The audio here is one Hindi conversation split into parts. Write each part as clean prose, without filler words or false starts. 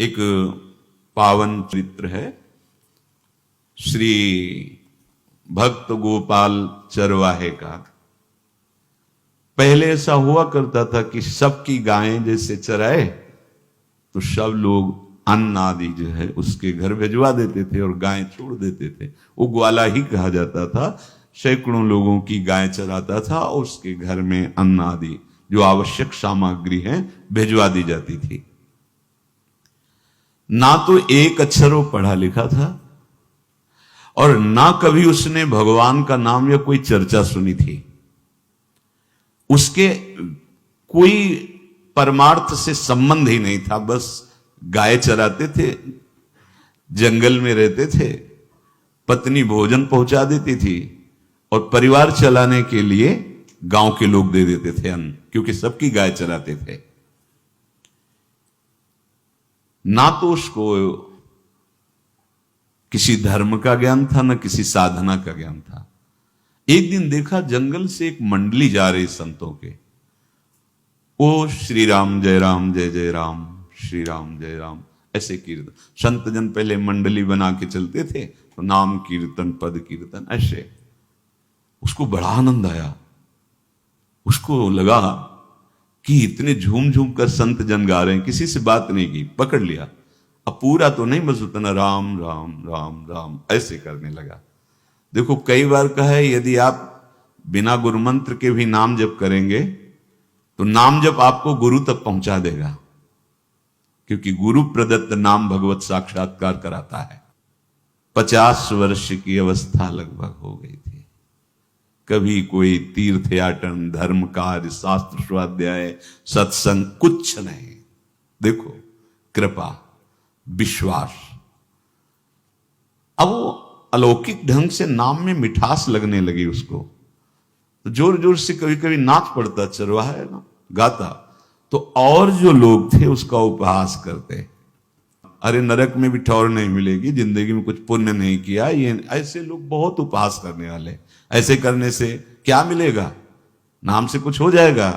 एक पावन चरित्र है श्री भक्त गोपाल चरवाहे का। पहले ऐसा हुआ करता था कि सबकी गायें जैसे चराए तो सब लोग अन्न आदि जो है उसके घर भिजवा देते थे और गायें छोड़ देते थे। वो ग्वाला ही कहा जाता था। सैकड़ों लोगों की गाय चराता था और उसके घर में अन्न आदि जो आवश्यक सामग्री है भिजवा दी जाती थी। ना तो एक अक्षर वो पढ़ा लिखा था और ना कभी उसने भगवान का नाम या कोई चर्चा सुनी थी। उसके कोई परमार्थ से संबंध ही नहीं था। बस गाय चराते थे, जंगल में रहते थे, पत्नी भोजन पहुंचा देती थी और परिवार चलाने के लिए गांव के लोग दे देते थे अन्न, क्योंकि सबकी गाय चराते थे। ना तो उसको किसी धर्म का ज्ञान था, ना किसी साधना का ज्ञान था। एक दिन देखा जंगल से एक मंडली जा रही संतों के। ओ श्री राम जय राम जय जय राम, श्री राम जय राम, ऐसे कीर्तन। संत जन पहले मंडली बना के चलते थे तो नाम कीर्तन पद कीर्तन ऐसे। उसको बड़ा आनंद आया। उसको लगा कि इतने झूम झूम कर संत जन गा रहे हैं, किसी से बात नहीं की, पकड़ लिया। अब पूरा तो नहीं, बस उतना राम राम राम राम ऐसे करने लगा। देखो कई बार कहा है यदि आप बिना गुरु मंत्र के भी नाम जप करेंगे तो नाम जप आपको गुरु तक पहुंचा देगा, क्योंकि गुरु प्रदत्त नाम भगवत साक्षात्कार कराता है। 50 वर्ष की अवस्था लगभग हो गई थी। कभी कोई तीर्थ याटन, धर्म कार्य, शास्त्र स्वाध्याय, सत्संग कुछ नहीं। देखो कृपा, विश्वास। अब वो अलौकिक ढंग से नाम में मिठास लगने लगी उसको, तो जोर जोर से कभी कभी नाच पड़ता, चरवाहा है ना, गाता, तो और जो लोग थे उसका उपहास करते। अरे नरक में भी ठौर नहीं मिलेगी, जिंदगी में कुछ पुण्य नहीं किया, ये ऐसे लोग बहुत उपहास करने वाले। ऐसे करने से क्या मिलेगा, नाम से कुछ हो जाएगा।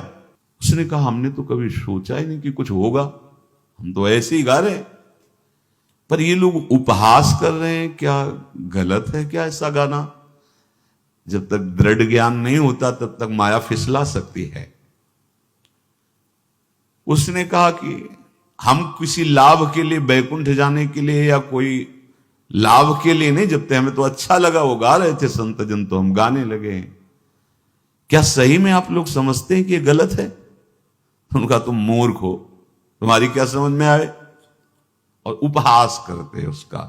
उसने कहा हमने तो कभी सोचा ही नहीं कि कुछ होगा, हम तो ऐसे ही गा रहे। पर ये लोग उपहास कर रहे हैं, क्या गलत है क्या ऐसा गाना? जब तक दृढ़ ज्ञान नहीं होता तब तक माया फिसला सकती है। उसने कहा कि हम किसी लाभ के लिए, बैकुंठ जाने के लिए या कोई लाभ के लिए नहीं जपते, हमें तो अच्छा लगा, वो गा रहे थे संत जन तो हम गाने लगे। क्या सही में आप लोग समझते हैं कि ये गलत है? उनका तुम मूर्ख हो, तुम्हारी क्या समझ में आए? और उपहास करते उसका।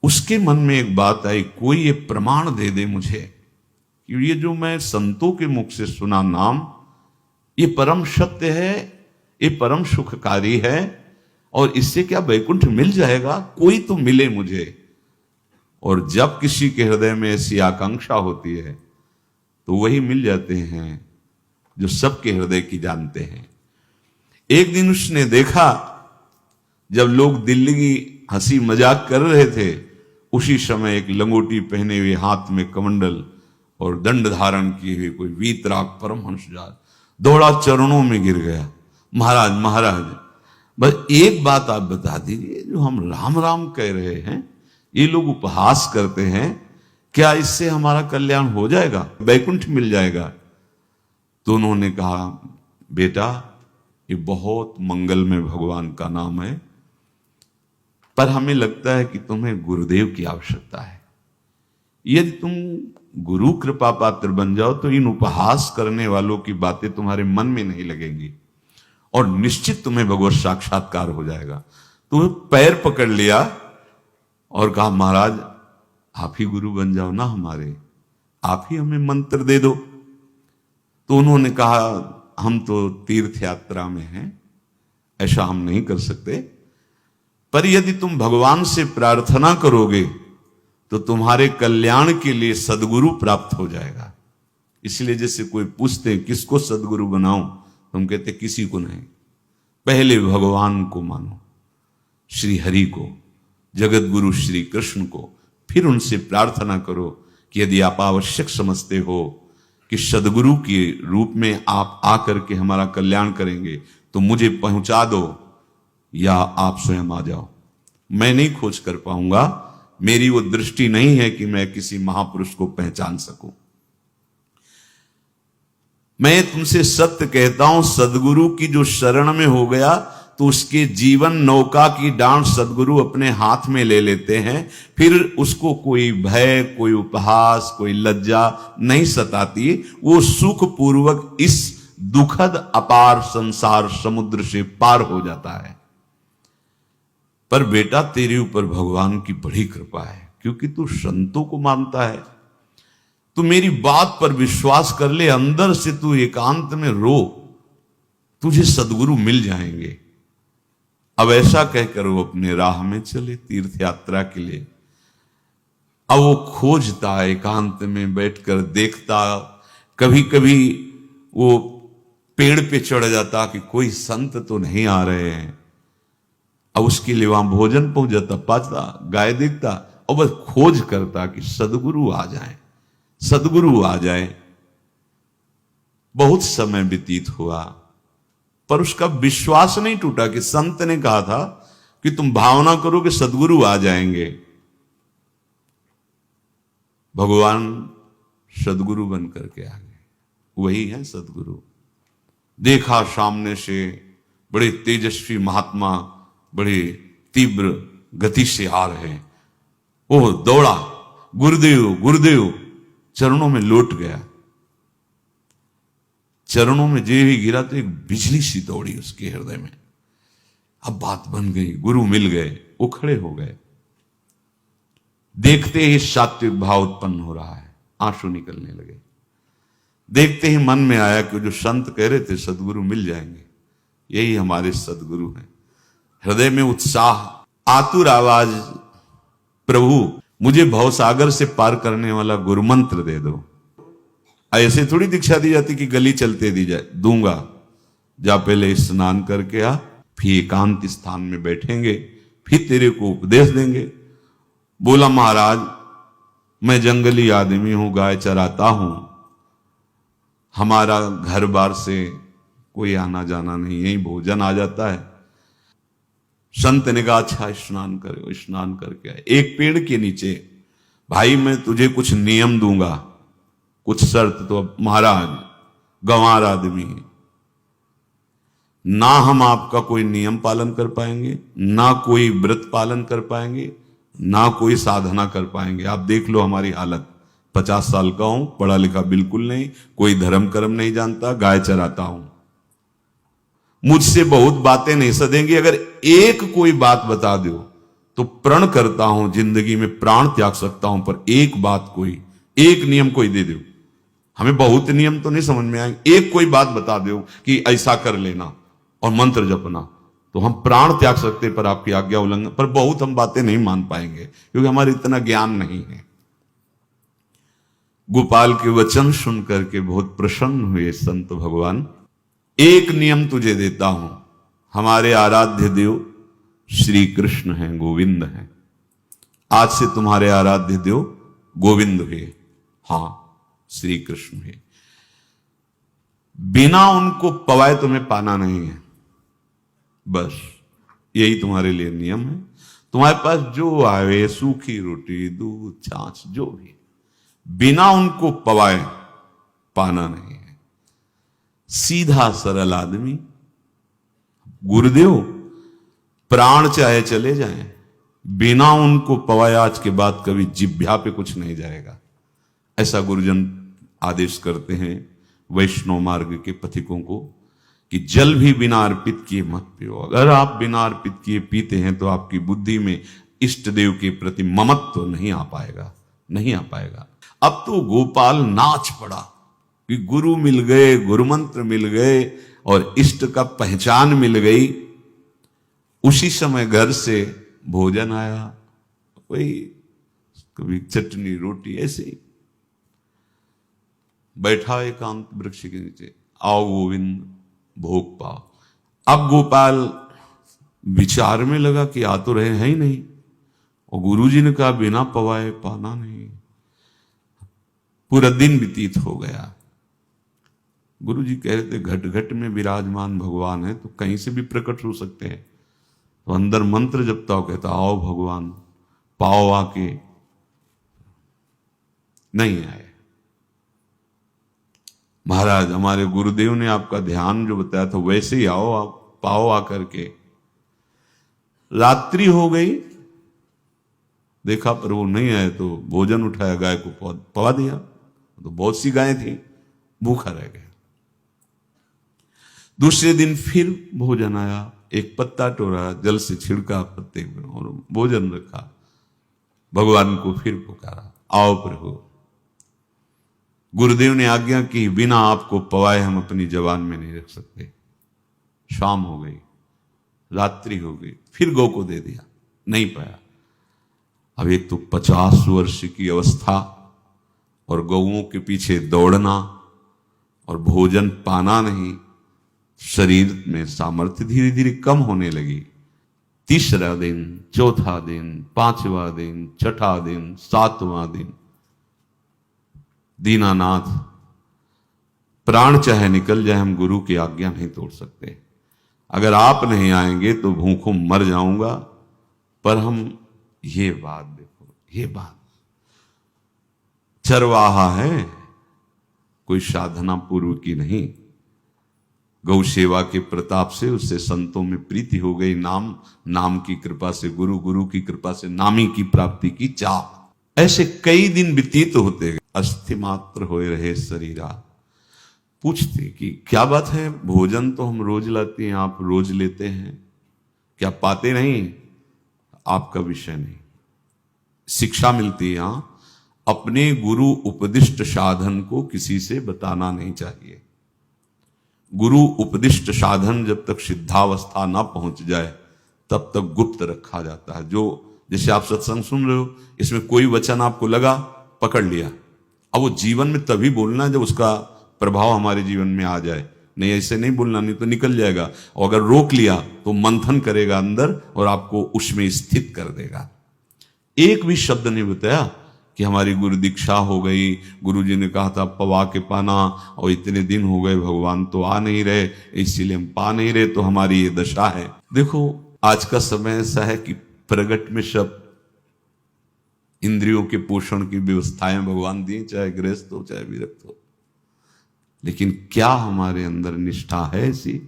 उसके मन में एक बात आई, कोई ये प्रमाण दे दे मुझे कि ये जो मैं संतों के मुख से सुना नाम, ये परम सत्य है, ये परम सुखकारी है और इससे क्या वैकुंठ मिल जाएगा? कोई तो मिले मुझे। और जब किसी के हृदय में ऐसी आकांक्षा होती है तो वही मिल जाते हैं जो सबके हृदय की जानते हैं। एक दिन उसने देखा जब लोग दिल्ली की हंसी मजाक कर रहे थे, उसी समय एक लंगोटी पहने हुए, हाथ में कमंडल और दंड धारण किए हुए कोई वीतराग परमहंस दौड़ा, चरणों में गिर गया। महाराज महाराज, बस एक बात आप बता दीजिए, जो हम राम राम कह रहे हैं, ये लोग उपहास करते हैं, क्या इससे हमारा कल्याण हो जाएगा, वैकुंठ मिल जाएगा? तो उन्होंने कहा बेटा ये बहुत मंगल में भगवान का नाम है, पर हमें लगता है कि तुम्हें गुरुदेव की आवश्यकता है। यदि तुम गुरु कृपा पात्र बन जाओ तो इन उपहास करने वालों की बातें तुम्हारे मन में नहीं लगेंगी और निश्चित तुम्हें भगवत साक्षात्कार हो जाएगा। तो पैर पकड़ लिया और कहा महाराज आप ही गुरु बन जाओ ना हमारे, आप ही हमें मंत्र दे दो। तो उन्होंने कहा हम तो तीर्थ यात्रा में हैं, ऐसा हम नहीं कर सकते, पर यदि तुम भगवान से प्रार्थना करोगे तो तुम्हारे कल्याण के लिए सदगुरु प्राप्त हो जाएगा। इसलिए जैसे कोई पूछते किसको सदगुरु बनाऊं, तुम कहते किसी को नहीं, पहले भगवान को मानो, श्री हरि को, जगत गुरु श्री कृष्ण को, फिर उनसे प्रार्थना करो कि यदि आप आवश्यक समझते हो कि सदगुरु के रूप में आप आकर के हमारा कल्याण करेंगे तो मुझे पहुंचा दो, या आप स्वयं आ जाओ। मैं नहीं खोज कर पाऊंगा, मेरी वो दृष्टि नहीं है कि मैं किसी महापुरुष को पहचान सकूं। मैं तुमसे सत्य कहता हूं, सदगुरु की जो शरण में हो गया तो उसके जीवन नौका की डांट सदगुरु अपने हाथ में ले लेते हैं। फिर उसको कोई भय, कोई उपहास, कोई लज्जा नहीं सताती। वो सुख पूर्वक इस दुखद अपार संसार समुद्र से पार हो जाता है। पर बेटा, तेरे ऊपर भगवान की बड़ी कृपा है, क्योंकि तू संतों को मानता है। तू मेरी बात पर विश्वास कर ले, अंदर से तू एकांत में रो, तुझे सदगुरु मिल जाएंगे। अब ऐसा कहकर वो अपने राह में चले तीर्थ यात्रा के लिए। अब वो खोजता, एकांत में बैठकर देखता। कभी कभी वो पेड़ पे चढ़ जाता कि कोई संत तो नहीं आ रहे हैं। अब उसके लिए वहां भोजन पहुंच जाता, पाता, गाय देखता और बस खोज करता कि सदगुरु आ जाए, सदगुरु आ जाए। बहुत समय व्यतीत हुआ, पर उसका विश्वास नहीं टूटा कि संत ने कहा था कि तुम भावना करो कि सदगुरु आ जाएंगे। भगवान सदगुरु बन करके आ गए। वही है सदगुरु। देखा सामने से बड़े तेजस्वी महात्मा बड़े तीव्र गति से आ रहे हैं। वो दौड़ा, गुरुदेव गुरुदेव, चरणों में लौट गया। चरणों में जे ही गिरा तो एक बिजली सी दौड़ी उसके हृदय में। अब बात बन गई, गुरु मिल गए। वो खड़े हो गए। देखते ही सात्विक भाव उत्पन्न हो रहा है, आंसू निकलने लगे। देखते ही मन में आया कि जो संत कह रहे थे सदगुरु मिल जाएंगे, यही हमारे सदगुरु हैं। हृदय में उत्साह, आतुर आवाज, प्रभु मुझे भवसागर से पार करने वाला गुरु मंत्र दे दो। ऐसे थोड़ी दीक्षा दी जाती कि गली चलते दी जाए, दूंगा। जा पहले स्नान करके आ, फिर एकांत स्थान में बैठेंगे, फिर तेरे को उपदेश देंगे। बोला महाराज, मैं जंगली आदमी हूं, गाय चराता हूं, हमारा घर बार से कोई आना जाना नहीं, यही भोजन आ जाता है। संत ने कहा अच्छा स्नान करो। स्नान करके आए। एक पेड़ के नीचे, भाई मैं तुझे कुछ नियम दूंगा, कुछ शर्त। तो महाराज गंवार आदमी है, ना हम आपका कोई नियम पालन कर पाएंगे, ना कोई व्रत पालन कर पाएंगे, ना कोई साधना कर पाएंगे। आप देख लो हमारी हालत। 50 साल का हूं, पढ़ा लिखा बिल्कुल नहीं, कोई धर्म कर्म नहीं जानता, गाय चराता हूं। मुझसे बहुत बातें नहीं सदेंगी, अगर एक कोई बात बता दो तो प्रण करता हूं जिंदगी में प्राण त्याग सकता हूं, पर एक बात, कोई एक नियम कोई दे दो। हमें बहुत नियम तो नहीं समझ में आएंगे, एक कोई बात बता दो कि ऐसा कर लेना और मंत्र जपना, तो हम प्राण त्याग सकते, पर आपकी आज्ञा उल्लंघन, पर बहुत हम बातें नहीं मान पाएंगे क्योंकि हमारे इतना ज्ञान नहीं है। गोपाल के वचन सुन करके बहुत प्रसन्न हुए संत भगवान। एक नियम तुझे देता हूं, हमारे आराध्य देव श्री कृष्ण हैं, गोविंद हैं। आज से तुम्हारे आराध्य देव गोविंद हुए, हां श्री कृष्ण हुए। बिना उनको पवाए तुम्हें पाना नहीं है, बस यही तुम्हारे लिए नियम है। तुम्हारे पास जो आवे, सूखी रोटी, दूध, छाछ, जो भी, बिना उनको पवाए पाना नहीं है। सीधा सरल आदमी। गुरुदेव प्राण चाहे चले जाएं, बिना उनको पवाए आज के बाद कभी जिह्वा पे कुछ नहीं जाएगा। ऐसा गुरुजन आदेश करते हैं वैष्णव मार्ग के पथिकों को कि जल भी बिना अर्पित किए मत पियो। अगर आप बिना अर्पित किए पीते हैं तो आपकी बुद्धि में इष्ट देव के प्रति ममत्व तो नहीं आ पाएगा, नहीं आ पाएगा। अब तो गोपाल नाच पड़ा कि गुरु मिल गए, गुरु मंत्र मिल गए और इष्ट का पहचान मिल गई। उसी समय घर से भोजन आया, वही कभी चटनी रोटी, ऐसे ही बैठा एकांत वृक्ष के नीचे, आओ गोविंद भोग पाओ। अब गोपाल विचार में लगा कि आ तो रहे हैं ही नहीं, और गुरुजी ने कहा बिना पवाए पाना नहीं। पूरा दिन व्यतीत हो गया। गुरुजी कह रहे थे घट घट में विराजमान भगवान है तो कहीं से भी प्रकट हो सकते हैं, तो अंदर मंत्र जपता हो, कहता आओ भगवान, पाओ आके, नहीं आए। महाराज हमारे गुरुदेव ने आपका ध्यान जो बताया था वैसे ही आओ, आप पाओ आकर के। रात्रि हो गई, देखा पर वो नहीं आए, तो भोजन उठाया, गाय को पवा दिया। तो बहुत सी गायें थी, भूखा रह गया। दूसरे दिन फिर भोजन आया, एक पत्ता टोरा, जल से छिड़का पत्ते में और भोजन रखा। भगवान को फिर पुकारा, आओ प्रभु। गुरुदेव ने आज्ञा की, बिना आपको पवाए हम अपनी जबान में नहीं रख सकते। शाम हो गई, रात्रि हो गई, फिर गौ को दे दिया, नहीं पाया। अब एक तो 50 वर्ष की अवस्था और गौओं के पीछे दौड़ना और भोजन पाना नहीं, शरीर में सामर्थ्य धीरे धीरे कम होने लगी। तीसरा दिन, चौथा दिन, पांचवा दिन, छठा दिन, सातवां दिन, दीनानाथ प्राण चाहे निकल जाए, हम गुरु की आज्ञा नहीं तोड़ सकते। अगर आप नहीं आएंगे तो भूखों मर जाऊंगा। पर हम ये बात देखो, ये बात, चरवाहा है, कोई साधना पूर्व की नहीं। गौ सेवा के प्रताप से उससे संतों में प्रीति हो गई, नाम की कृपा से, गुरु की कृपा से नामी की प्राप्ति की चाह। ऐसे कई दिन व्यतीत होते गए, अस्थि मात्र होए रहे शरीरा। पूछते कि क्या बात है, भोजन तो हम रोज लाते हैं, आप रोज लेते हैं, क्या पाते नहीं? आपका विषय नहीं। शिक्षा मिलती है, यहां अपने गुरु उपदिष्ट साधन को किसी से बताना नहीं चाहिए। गुरु उपदिष्ट साधन जब तक सिद्धावस्था ना पहुंच जाए तब तक गुप्त रखा जाता है। जो जैसे आप सत्संग सुन रहे हो, इसमें कोई वचन आपको लगा, पकड़ लिया, अब वो जीवन में तभी बोलना है जब उसका प्रभाव हमारे जीवन में आ जाए। नहीं ऐसे नहीं बोलना, नहीं तो निकल जाएगा। और अगर रोक लिया तो मंथन करेगा अंदर और आपको उसमें स्थित कर देगा। एक भी शब्द नहीं बताया कि हमारी गुरु दीक्षा हो गई, गुरु जी ने कहा था पवा के पाना, और इतने दिन हो गए भगवान तो आ नहीं रहे, इसीलिए हम पा नहीं रहे, तो हमारी ये दशा है। देखो आज का समय ऐसा है कि प्रगट में सब इंद्रियों के पोषण की व्यवस्थाएं भगवान दी, चाहे गृहस्थ हो चाहे विरक्त हो, लेकिन क्या हमारे अंदर निष्ठा है ऐसी?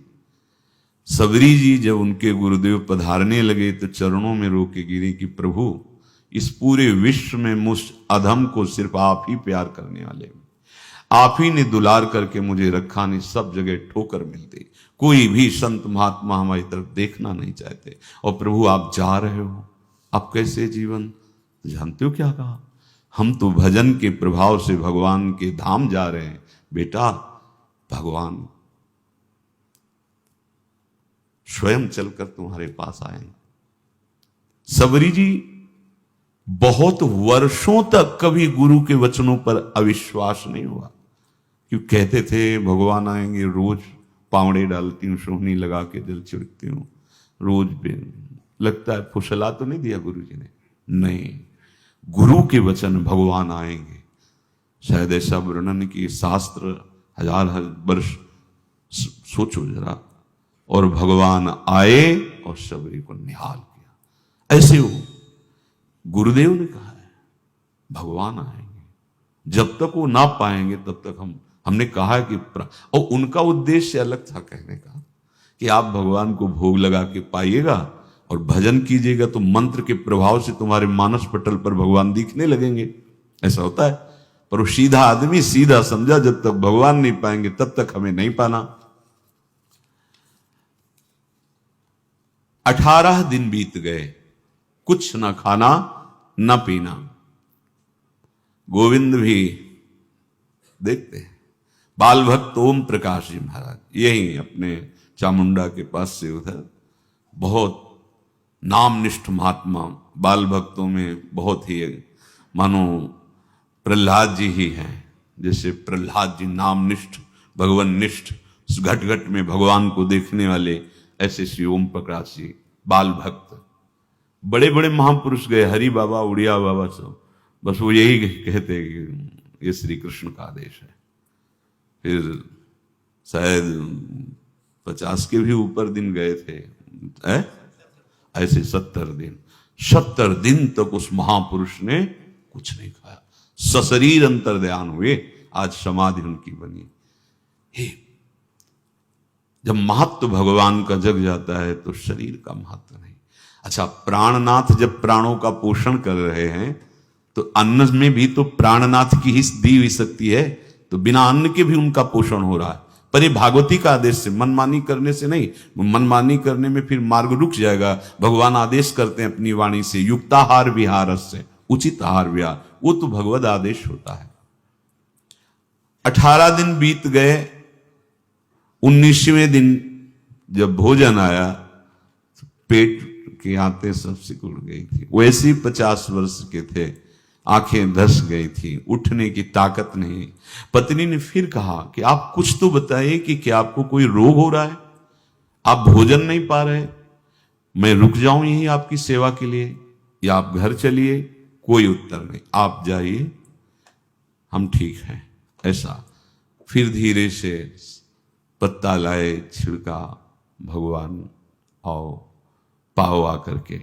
सबरी जी जब उनके गुरुदेव पधारने लगे तो चरणों में रो के गिरे कि प्रभु, इस पूरे विश्व में मुझ अधम को सिर्फ आप ही प्यार करने वाले, आप ही ने दुलार करके मुझे रखा, नहीं सब जगह ठोकर मिलती, कोई भी संत महात्मा हमारी तरफ देखना नहीं चाहते, और प्रभु आप जा रहे हो, आप कैसे जीवन? जानते हो क्या कहा? हम तो भजन के प्रभाव से भगवान के धाम जा रहे हैं बेटा, भगवान स्वयं चलकर तुम्हारे पास आएंगे। सबरी जी बहुत वर्षों तक कभी गुरु के वचनों पर अविश्वास नहीं हुआ, क्यों कहते थे भगवान आएंगे, रोज पावड़े डालती हूँ, सोहनी लगा के जल छिड़कती हूँ, रोज लगता है फुसला तो नहीं दिया गुरु जी ने? नहीं, गुरु के वचन भगवान आएंगे। शायद ऐसा वर्णन की शास्त्र हजार वर्ष सोचो जरा, और भगवान आए और सबरी को निहाल किया। ऐसे हो गुरुदेव ने कहा है भगवान आएंगे, जब तक वो ना पाएंगे तब तक हमने कहा है कि और उनका उद्देश्य अलग था कहने का कि आप भगवान को भोग लगा के पाइएगा और भजन कीजिएगा तो मंत्र के प्रभाव से तुम्हारे मानस पटल पर भगवान दिखने लगेंगे। ऐसा होता है, पर वो सीधा आदमी सीधा समझा, जब तक भगवान नहीं पाएंगे तब तक हमें नहीं पाना। 18 दिन बीत गए, कुछ ना खाना ना पीना। गोविंद भी देखते हैं, बाल भक्त ओम प्रकाश जी महाराज यही अपने चामुंडा के पास से उधर, बहुत नामनिष्ठ महात्मा, बाल भक्तों में बहुत ही मानो प्रहलाद जी ही हैं। जैसे प्रहलाद जी नामनिष्ठ भगवान निष्ठ, घट घट में भगवान को देखने वाले, ऐसे श्री ओम प्रकाश जी बाल भक्त। बड़े बड़े महापुरुष गए, हरि बाबा, उड़िया बाबा, सब बस वो यही कहते कि ये श्री कृष्ण का आदेश है। फिर शायद 50 के भी ऊपर दिन गए थे, ऐसे 70 दिन तक उस महापुरुष ने कुछ नहीं खाया, सशरीर अंतर्ध्यान हुए। आज समाधि उनकी बनी। हे, जब महत्व भगवान का जग जाता है तो शरीर का महत्व नहीं। अच्छा, प्राणनाथ जब प्राणों का पोषण कर रहे हैं तो अन्न में भी तो प्राणनाथ की ही दी हुई शक्ति है, तो बिना अन्न के भी उनका पोषण हो रहा है। पर ये भागवती का आदेश से, मनमानी करने से नहीं। मनमानी करने में फिर मार्ग रुक जाएगा। भगवान आदेश करते हैं अपनी वाणी से, युक्ताहार विहार से, उचित आहार विहार, वो तो भगवद आदेश होता है। 18 दिन बीत गए। 19वें दिन जब भोजन आया तो पेट की आंतें सब सिकुड़ गई थी। वैसे ही 50 वर्ष के थे, आंखें धस गई थी, उठने की ताकत नहीं। पत्नी ने फिर कहा कि आप कुछ तो बताइए कि क्या आपको कोई रोग हो रहा है, आप भोजन नहीं पा रहे, मैं रुक जाऊं यहीं आपकी सेवा के लिए, या आप घर चलिए। कोई उत्तर नहीं, आप जाइए, हम ठीक हैं। ऐसा फिर धीरे से पत्ता लाए, छिड़का भगवान और पाव आकर के।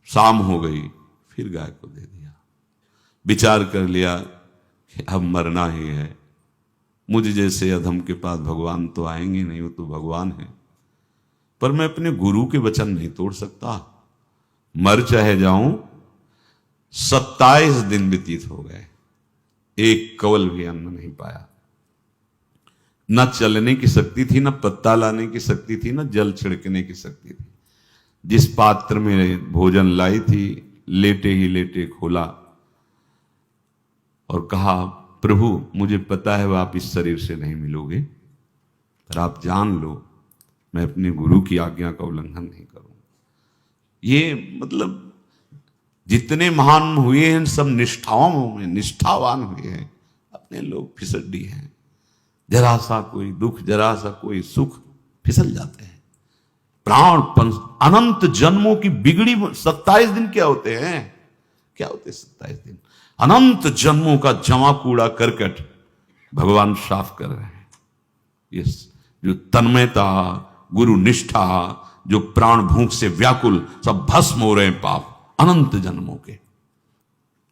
शाम हो गई, फिर गाय को दे दिया। विचार कर लिया कि अब मरना ही है, मुझ जैसे अधम के पास भगवान तो आएंगे नहीं, वो तो भगवान है, पर मैं अपने गुरु के वचन नहीं तोड़ सकता, मर चाहे जाऊं। 27 दिन व्यतीत हो गए, एक कवल भी अन्न नहीं पाया। न चलने की शक्ति थी, न पत्ता लाने की शक्ति थी, न जल छिड़कने की शक्ति थी। जिस पात्र में भोजन लाई थी, लेटे ही लेटे खोला और कहा, प्रभु मुझे पता है आप इस शरीर से नहीं मिलोगे, पर आप जान लो मैं अपने गुरु की आज्ञा का उल्लंघन नहीं करूंगा। ये मतलब जितने महान हुए हैं सब निष्ठाओं में निष्ठावान हुए हैं, अपने लोग फिसड्डी हैं। जरा सा कोई दुख, जरा सा कोई सुख, फिसल जाते हैं। प्राण अनंत जन्मों की बिगड़ी 27 दिन क्या होते हैं, क्या होते हैं 27 दिन? अनंत जन्मों का जमा कूड़ा करकट भगवान साफ कर रहे हैं। यस, जो तन्मयता, गुरु निष्ठा, जो प्राण भूख से व्याकुल, सब भस्म हो रहे हैं पाप अनंत जन्मों के।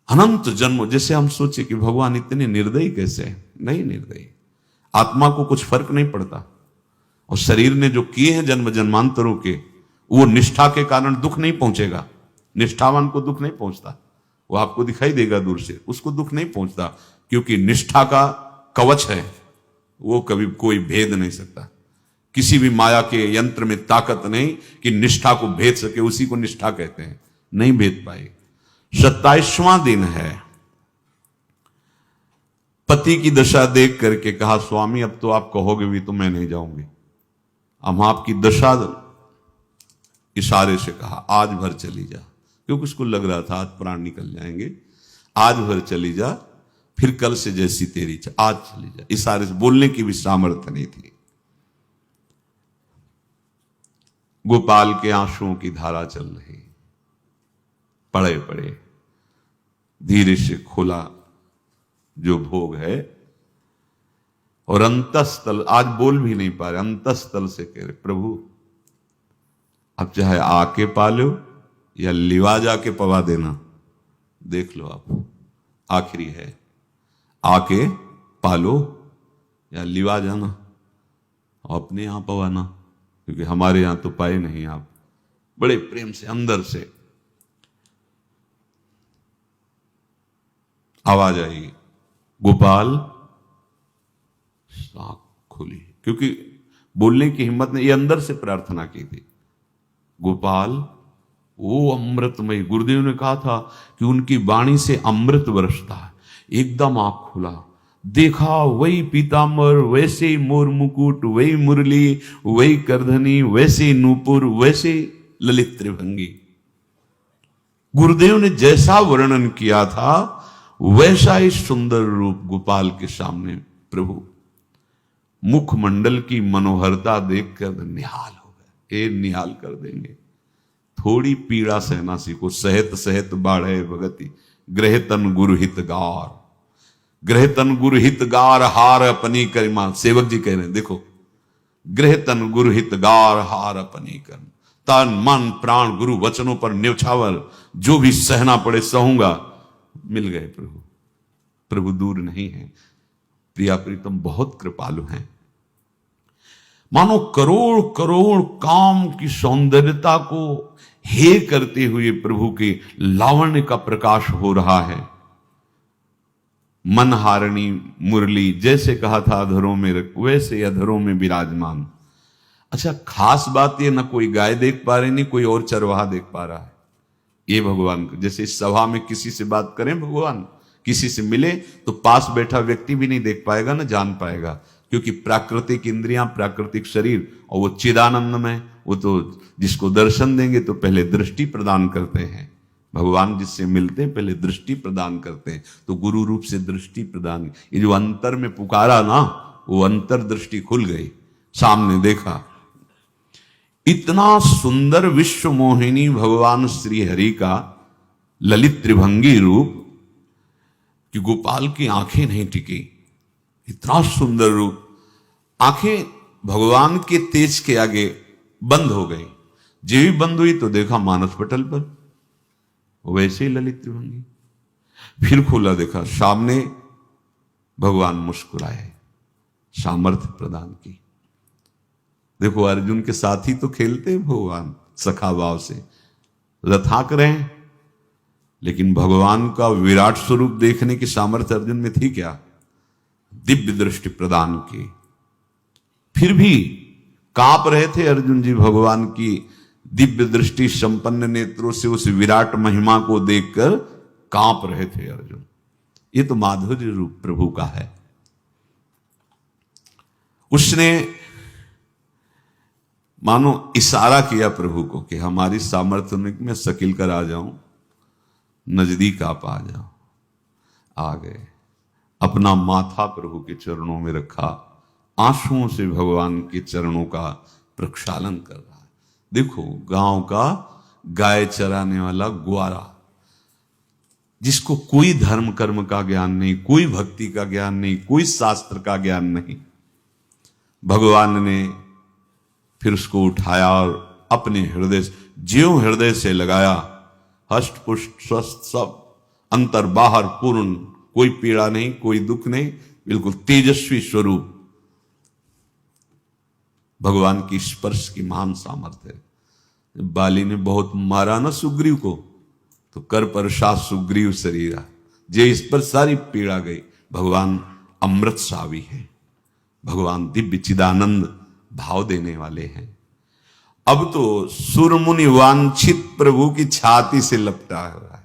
अनंत जन्मों, जैसे हम सोचे कि भगवान इतने निर्दयी कैसे हैं? नहीं निर्दयी, आत्मा को कुछ फर्क नहीं पड़ता। और शरीर ने जो किए हैं जन्म जन्मांतरों के, वो निष्ठा के कारण दुख नहीं पहुंचेगा। निष्ठावान को दुख नहीं पहुंचता, वो आपको दिखाई देगा दूर से, उसको दुख नहीं पहुंचता, क्योंकि निष्ठा का कवच है, वो कभी कोई भेद नहीं सकता। किसी भी माया के यंत्र में ताकत नहीं कि निष्ठा को भेद सके, उसी को निष्ठा कहते हैं, नहीं भेद पाए। 27वां दिन है। पति की दशा देख करके कहा, स्वामी अब तो आप कहोगे भी तो मैं नहीं जाऊंगी, हम आपकी दशा, इशारे से कहा आज भर चली जा, क्योंकि उसको लग रहा था आज प्राण निकल जाएंगे। आज भर चली जा, फिर कल से जैसी तेरी आज चली जा। इशारे से, बोलने की भी सामर्थ्य नहीं थी। गोपाल के आंसुओं की धारा चल रही, पड़े पड़े धीरे से खोला जो भोग है, और अंतस्थल, आज बोल भी नहीं पा रहे, अंतस्थल से कह रहे, प्रभु अब चाहे आके पालो या लिवा जाके पवा देना, देख लो आप, आखिरी है, आके पालो या लिवा जाना और अपने यहां पवाना, क्योंकि हमारे यहां तो पाए नहीं आप। बड़े प्रेम से अंदर से आवाज आई, गोपाल। आंख खुली, क्योंकि बोलने की हिम्मत ने, ये अंदर से प्रार्थना की थी, गोपाल वो अमृतमय। गुरुदेव ने कहा था कि उनकी वाणी से अमृत बरसता है। एकदम आंख खुला, देखा वही पीतांबर, वैसे ही मोर मुकुट, वही मुरली, वही करधनी, वैसे नूपुर, वैसे ललित त्रिभंगी। गुरुदेव ने जैसा वर्णन किया था वैसा ही सुंदर रूप गोपाल के सामने। प्रभु मुखमंडल की मनोहरता देखकर निहाल हो गए। ये निहाल कर देंगे। थोड़ी पीड़ा सहना सीखो, सहत सहत बाढ़े भगति, ग्रह तन गुरु हितगार, ग्रह तन गुरु हितगार, हार अपनी करिमा। सेवक जी कह रहे हैं, देखो गृह तन गुरु हित गार हार अपनी कर, तन मन प्राण गुरु वचनों पर न्यौछावर, जो भी सहना पड़े सहूंगा। मिल गए प्रभु, प्रभु दूर नहीं है। प्रिया प्रीतम बहुत कृपालु हैं। मानो करोड़ करोड़ काम की सौंदर्यता को हे करते हुए प्रभु के लावण्य का प्रकाश हो रहा है। मनहारिणी मुरली जैसे कहा था अधरों में वैसे अधरों में विराजमान। अच्छा, खास बात ये, ना कोई गाय देख पा रहे, नहीं कोई और चरवाहा देख पा रहा है। ये भगवान, जैसे इस सभा में किसी से बात करें भगवान, किसी से मिले तो पास बैठा व्यक्ति भी नहीं देख पाएगा, ना जान पाएगा, क्योंकि प्राकृतिक इंद्रियां, प्राकृतिक शरीर, और वो चिदानंद में, वो तो जिसको दर्शन देंगे तो पहले दृष्टि प्रदान करते हैं। भगवान जिससे मिलते हैं पहले दृष्टि प्रदान करते हैं, तो गुरु रूप से दृष्टि प्रदान। ये जो अंतर में पुकारा ना, वो अंतर दृष्टि खुल गई, सामने देखा। इतना सुंदर विश्व मोहिनी भगवान श्री हरि का ललित त्रिभंगी रूप कि गोपाल की आंखें नहीं टिकी। इतना सुंदर रूप, आंखें भगवान के तेज के आगे बंद हो गई। जो भी बंद हुई तो देखा मानस पटल पर वैसे ही ललित त्रिभंगी। फिर खोला, देखा सामने भगवान मुस्कुराए, सामर्थ्य प्रदान की। देखो अर्जुन के साथ ही तो खेलते हैं भगवान सखा भाव से, रथाक रहे हैं, लेकिन भगवान का विराट स्वरूप देखने की सामर्थ्य अर्जुन में थी क्या? दिव्य दृष्टि प्रदान की। फिर भी कांप रहे थे अर्जुन जी भगवान की दिव्य दृष्टि संपन्न नेत्रों से उस विराट महिमा को देखकर कांप रहे थे अर्जुन। ये तो माधुर्य रूप प्रभु का है। उसने मानो इशारा किया प्रभु को कि हमारी सामर्थ्य में मैं शकील कर आ जाऊं, नजदीक आप आ जाओ। आ गए, अपना माथा प्रभु के चरणों में रखा, आंसुओं से भगवान के चरणों का प्रक्षालन कर रहा है। देखो गांव का गाय चराने वाला ग्वारा, जिसको कोई धर्म कर्म का ज्ञान नहीं, कोई भक्ति का ज्ञान नहीं, कोई शास्त्र का ज्ञान नहीं, भगवान ने फिर उसको उठाया और अपने हृदय से, ज्यों हृदय से लगाया, हष्ट पुष्ट स्वस्थ सब, अंतर बाहर पूर्ण, कोई पीड़ा नहीं, कोई दुख नहीं, बिल्कुल तेजस्वी स्वरूप। भगवान की स्पर्श की महान सामर्थ्य है। बाली ने बहुत मारा ना सुग्रीव को, तो कर परसात सुग्रीव शरीरा, जे इस पर सारी पीड़ा गई। भगवान अमृत सावी है, भगवान दिव्य चिदानंद भाव देने वाले हैं। अब तो सुरमुनि वांछित प्रभु की छाती से लपटा हुआ है।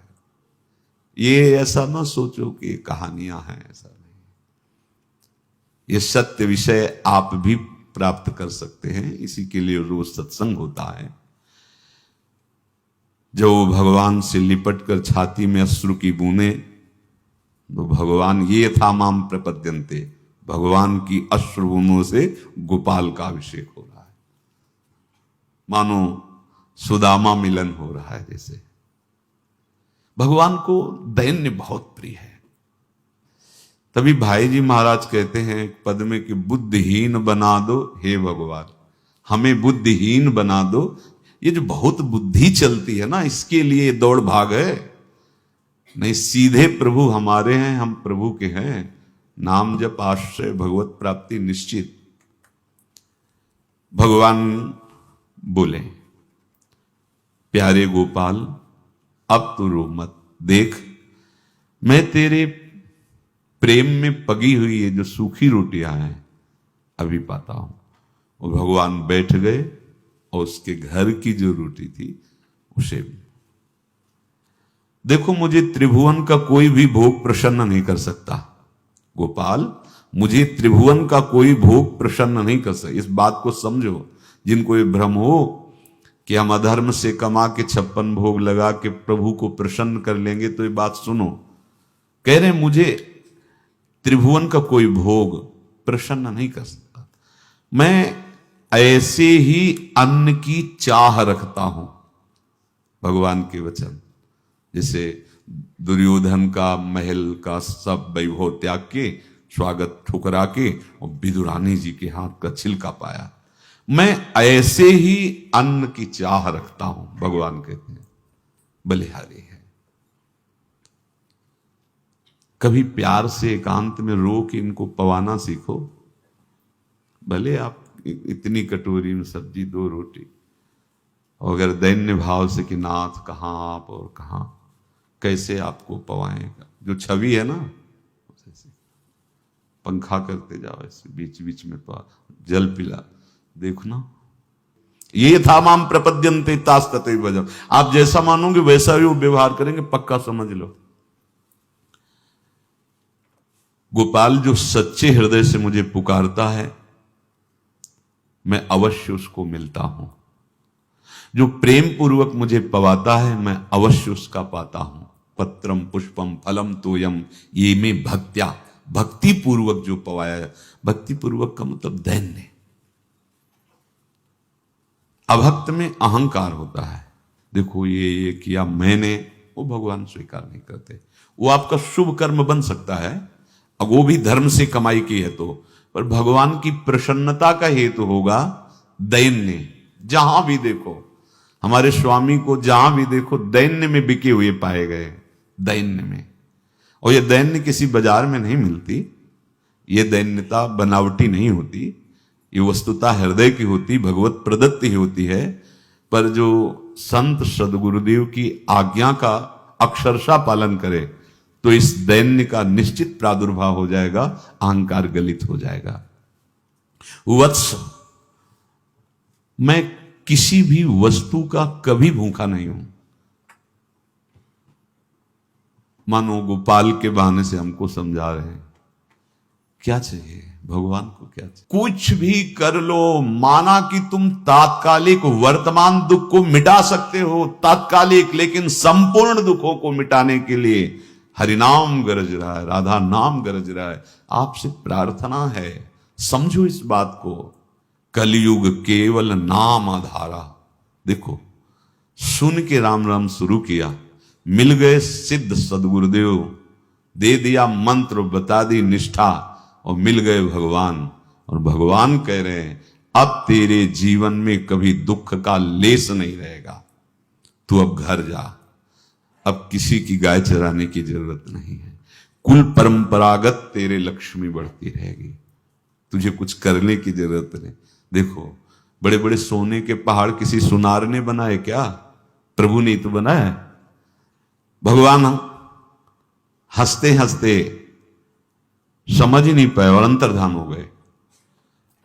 ये ऐसा ना सोचो कि ये कहानियां हैं, ऐसा नहीं। ये सत्य विषय आप भी प्राप्त कर सकते हैं, इसी के लिए रोज सत्संग होता है। जब वो भगवान से लिपट कर छाती में अश्रु की बूंदे, तो भगवान ये था माम प्रपद्यन्ते, भगवान की अश्रु बूंदों से गोपाल का अभिषेक हो रहा है। मानो सुदामा मिलन हो रहा है जैसे। भगवान को दैन्य बहुत प्रिय है। तभी भाई जी महाराज कहते हैं पद में कि बुद्धिहीन बना दो हे भगवान, हमें बुद्धिहीन बना दो। ये जो बहुत बुद्धि चलती है ना, इसके लिए दौड़ भाग है। नहीं, सीधे प्रभु हमारे हैं, हम प्रभु के हैं। नाम जप आश्रय भगवत प्राप्ति निश्चित। भगवान बोले, प्यारे गोपाल अब तो रो मत, देख मैं तेरे प्रेम में पगी हुई ये जो सूखी रोटियां हैं अभी पाता हूं। और भगवान बैठ गए और उसके घर की जो रोटी थी उसे, देखो मुझे त्रिभुवन का कोई भी भोग प्रसन्न नहीं कर सकता गोपाल, मुझे त्रिभुवन का कोई भोग प्रसन्न नहीं कर सकता। इस बात को समझो। जिनको ये भ्रम हो कि हम अधर्म से कमा के 56 भोग लगा के प्रभु को प्रसन्न कर लेंगे, तो ये बात सुनो। कह रहे मुझे त्रिभुवन का कोई भोग प्रसन्न नहीं कर सकता, मैं ऐसे ही अन्न की चाह रखता हूं। भगवान के वचन, जैसे दुर्योधन का महल का सब वैभव त्याग के, स्वागत ठुकरा के और विदुरानी जी के हाथ का छिलका पाया, मैं ऐसे ही अन्न की चाह रखता हूं, भगवान कहते हैं, बलिहारी है। कभी प्यार से एकांत में रो के इनको पवाना सीखो। भले आप इतनी कटोरी में सब्जी, 2 रोटी, और अगर दैन्य भाव से कि नाथ कहां आप और कहां, कैसे आपको पवाएगा, जो छवि है ना, पंखा करते जाओ ऐसे, बीच बीच में जल पिला, देखो ना, ये था माम प्रपद्यन्ते तास्तते भजम। आप जैसा मानोगे वैसा ही वो व्यवहार करेंगे, पक्का समझ लो। गोपाल जो सच्चे हृदय से मुझे पुकारता है, मैं अवश्य उसको मिलता हूं। जो प्रेम पूर्वक मुझे पवाता है, मैं अवश्य उसका पाता हूं। पत्रम पुष्पम फलम तोयम ये में भक्त्या, भक्ति पूर्वक जो पवाया है। भक्ति पूर्वक का मतलब दैन्य। अभक्त में अहंकार होता है, देखो ये किया मैंने, वो भगवान स्वीकार नहीं करते। वो आपका शुभ कर्म बन सकता है, अब वो भी धर्म से कमाई की है तो, पर भगवान की प्रसन्नता का हेतु होगा दैन्य। जहां भी देखो, हमारे स्वामी को जहां भी देखो दैन्य में बिके हुए पाए गए, दैन्य में। और ये दैन्य किसी बाजार में नहीं मिलती, ये दैन्यता बनावटी नहीं होती, ये वस्तुता हृदय की होती, भगवत प्रदत्त ही होती है। पर जो संत सदगुरुदेव की आज्ञा का अक्षरशः पालन करे तो इस दैन्य का निश्चित प्रादुर्भाव हो जाएगा, अहंकार गलित हो जाएगा। वत्स, मैं किसी भी वस्तु का कभी भूखा नहीं हूं। मानो गोपाल के बहाने से हमको समझा रहे हैं, क्या चाहिए भगवान को, क्या चाहिए? कुछ भी कर लो, माना कि तुम तात्कालिक वर्तमान दुख को मिटा सकते हो, तात्कालिक, लेकिन संपूर्ण दुखों को मिटाने के लिए हरिनाम गरज रहा है, राधा नाम गरज रहा है। आपसे प्रार्थना है, समझो इस बात को। कलयुग केवल नाम आधारा। देखो, सुन के राम राम शुरू किया, मिल गए सिद्ध सदगुरुदेव, दे दिया मंत्र, बता दी निष्ठा, और मिल गए भगवान। और भगवान कह रहे हैं, अब तेरे जीवन में कभी दुख का लेस नहीं रहेगा, तू अब घर जा, अब किसी की गाय चराने की जरूरत नहीं है, कुल परंपरागत तेरे लक्ष्मी बढ़ती रहेगी, तुझे कुछ करने की जरूरत नहीं। देखो, बड़े बड़े सोने के पहाड़ किसी सुनार ने बनाए क्या? प्रभु ने तो बनाया। भगवान हंसते हंसते समझ ही नहीं पाए और अंतर्धान हो गए।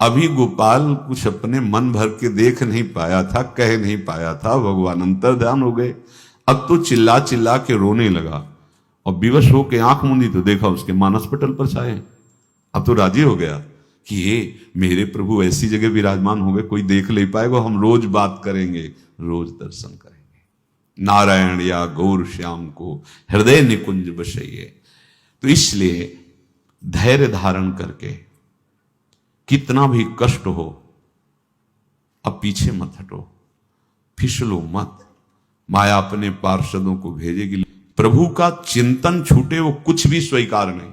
अभी गोपाल कुछ अपने मन भर के देख नहीं पाया था, कह नहीं पाया था, भगवान अंतर्धान हो गए। अब तो चिल्ला चिल्ला के रोने लगा और विवश होके आंख मूंदी तो देखा उसके मानस पटल पर छाए। अब तो राजी हो गया कि ये मेरे प्रभु ऐसी जगह विराजमान हो गए, कोई देख नहीं पाएगा, हम रोज बात करेंगे, रोज दर्शन करेंगे। नारायण या गौर श्याम को हृदय निकुंज बसइए। तो इसलिए धैर्य धारण करके, कितना भी कष्ट हो, अब पीछे मत हटो, फिसलो मत। माया अपने पार्षदों को भेजेगी। प्रभु का चिंतन छूटे वो कुछ भी स्वीकार नहीं।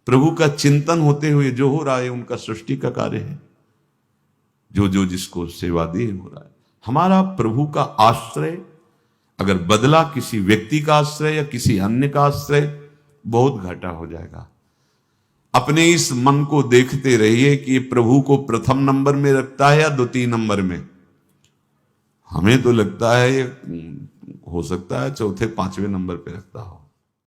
प्रभु का चिंतन होते हुए जो हो रहा है उनका सृष्टि का कार्य है, जो जो जिसको सेवा दी हो रहा है। हमारा प्रभु का आश्रय अगर बदला किसी व्यक्ति का आश्रय या किसी अन्य का आश्रय, बहुत घाटा हो जाएगा। अपने इस मन को देखते रहिए कि प्रभु को प्रथम नंबर में रखता है या द्वितीय नंबर में। हमें तो लगता है हो सकता है चौथे पांचवें नंबर पे रखता हो।